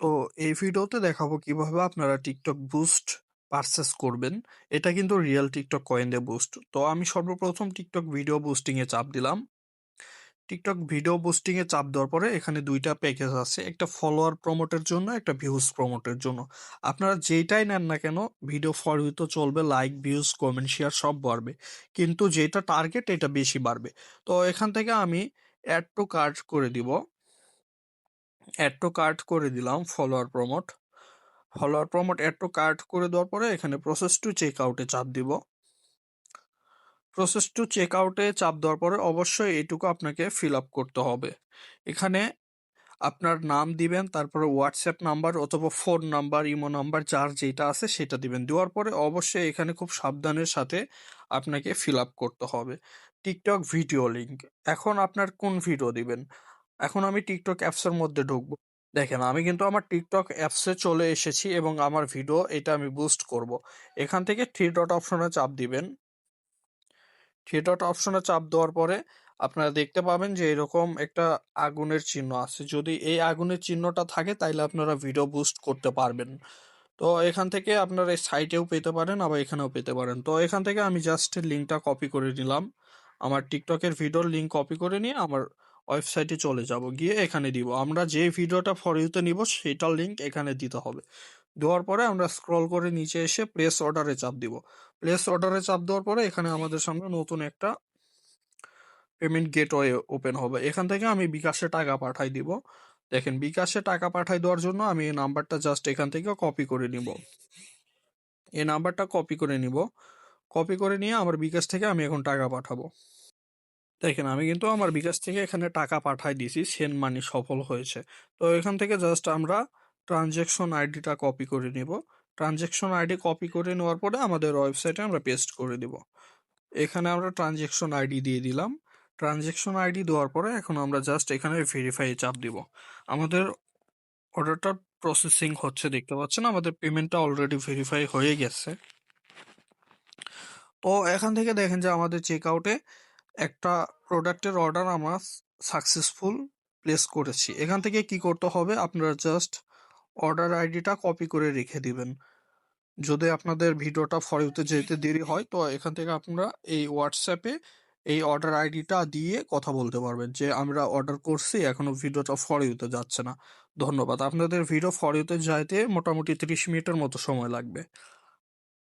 তো এই ভিডিওতে দেখাবো কিভাবে আপনারা টিকটক বুস্ট পারচেস করবেন। এটা কিন্তু রিয়েল টিকটক কয়েন দিয়ে বুস্ট। তো আমি সর্বপ্রথম টিকটক ভিডিও বুস্টিং এ চাপ দিলাম। টিকটক ভিডিও বুস্টিং এ চাপ দেওয়ার পরে এখানে দুইটা প্যাকেজ আছে, একটা ফলোয়ার প্রমোটের জন্য, একটা ভিউজ প্রমোটের জন্য। আপনারা যেটাই নেন না কেন, ভিডিও ফর ইউ তো চলবে, লাইক ভিউজ কমেন্ট শেয়ার সব বাড়বে, কিন্তু যেটা টার্গেট এটা বেশি বাড়বে। তো এখান থেকে আমি অ্যাড টু কার্ট করে দিব। অ্যাড টু কার্ট করে দিলাম follower promote add to cart করে দেওয়ার পরে এখানে প্রসেস টু চেক আউটে চাপ দিব। প্রসেস টু চেক আউটে চাপ দেওয়ার পরে অবশ্যই এইটুকু আপনাকে ফিল আপ করতে হবে। এখানে আপনার নাম দিবেন, তারপরে হোয়াটসঅ্যাপ নাম্বার অথবা ফোন নাম্বার, ইমো নাম্বার, যার যেটা আছে সেটা দিবেন। দেওয়ার পরে অবশ্যই এখানে খুব সাবধানের সাথে আপনাকে ফিল আপ করতে হবে টিকটক ভিডিও লিঙ্ক। এখন আপনার কোন ভিডিও দিবেন? এখন আমি টিকটক অ্যাপসের মধ্যে ঢুকবো। দেখেন আমি কিন্তু আমার টিকটক অ্যাপসে চলে এসেছি এবং আমার ভিডিও এটা আমি বুস্ট করব। এখান থেকে থ্রি ডট অপশনে চাপ দিবেন। থ্রি ডট অপশনে চাপ দেওয়ার পরে আপনারা দেখতে পাবেন যে এরকম একটা আগুনের চিহ্ন আছে। যদি এই আগুনের চিহ্নটা থাকে তাইলে আপনারা ভিডিও বুস্ট করতে পারবেন। তো এখান থেকে আপনারা এই সাইটেও পেতে পারেন, আবার এখানেও পেতে পারেন। তো এখান থেকে আমি জাস্ট লিঙ্কটা কপি করে নিলাম। আমার টিকটকের ভিডিওর লিঙ্ক কপি করে নিয়ে আমার ওয়েবসাইটে চলে যাব, গিয়ে এখানে দিব। আমরা যে ভিডিওটা ফর ইউতে নিব সেটার লিঙ্ক এখানে দিতে হবে। দেওয়ার পরে আমরা স্ক্রল করে নিচে এসে প্লেস অর্ডারে চাপ দিব। প্লেস অর্ডারে চাপ দেওয়ার পরে এখানে আমাদের সামনে নতুন একটা পেমেন্ট গেটওয়ে ওপেন হবে। এখান থেকে আমি বিকাশে টাকা পাঠাই দিব। দেখেন বিকাশে টাকা পাঠাই দেওয়ার জন্য আমি এই নাম্বারটা জাস্ট এখান থেকে কপি করে নিব। এই নাম্বারটা কপি করে নিব। কপি করে নিয়ে আমার বিকাশ থেকে আমি এখন টাকা পাঠাবো। দেখেন আমি কিন্তু আমার বিকাশ থেকে এখানে টাকা পাঠাই দিয়েছি, সেন্ড মানি সফল হয়েছে। তো এখান থেকে জাস্ট আমরা ট্রানজ্যাকশন আইডিটা কপি করে নিব। ট্রানজ্যাকশন আইডি কপি করে নেওয়ার পরে আমাদের ওয়েবসাইটে আমরা পেস্ট করে দিব। এখানে আমরা ট্রানজ্যাকশন আইডি দিয়ে দিলাম। ট্রানজ্যাকশন আইডি দেওয়ার পরে এখন আমরা জাস্ট এখানে ভেরিফাই চাপ দিব। আমাদের অর্ডারটা প্রসেসিং হচ্ছে, দেখতে পাচ্ছেন আমাদের পেমেন্টটা অলরেডি ভেরিফাই হয়ে গেছে। তো এখান থেকে দেখেন যে আমাদের চেক আউটে একটা প্রোডাক্টের অর্ডার আমরা সাকসেসফুল প্লেস করেছি। এখান থেকে কি করতে হবে, আপনারা জাস্ট অর্ডার আইডিটা কপি করে রেখে দিবেন। যদি আপনাদের ভিডিওটা ফর ইউতে যেতে দেরি হয় তো এখান থেকে আপনারা এই হোয়াটসঅ্যাপে এই অর্ডার আইডিটা দিয়ে কথা বলতে পারবেন যে আমরা অর্ডার করছি, এখনো ভিডিওটা ফর ইউতে যাচ্ছে না। ধন্যবাদ। আপনাদের ভিডিও ফর ইউতে যাইতে মোটামুটি 30 মিনিটের মতো সময় লাগবে।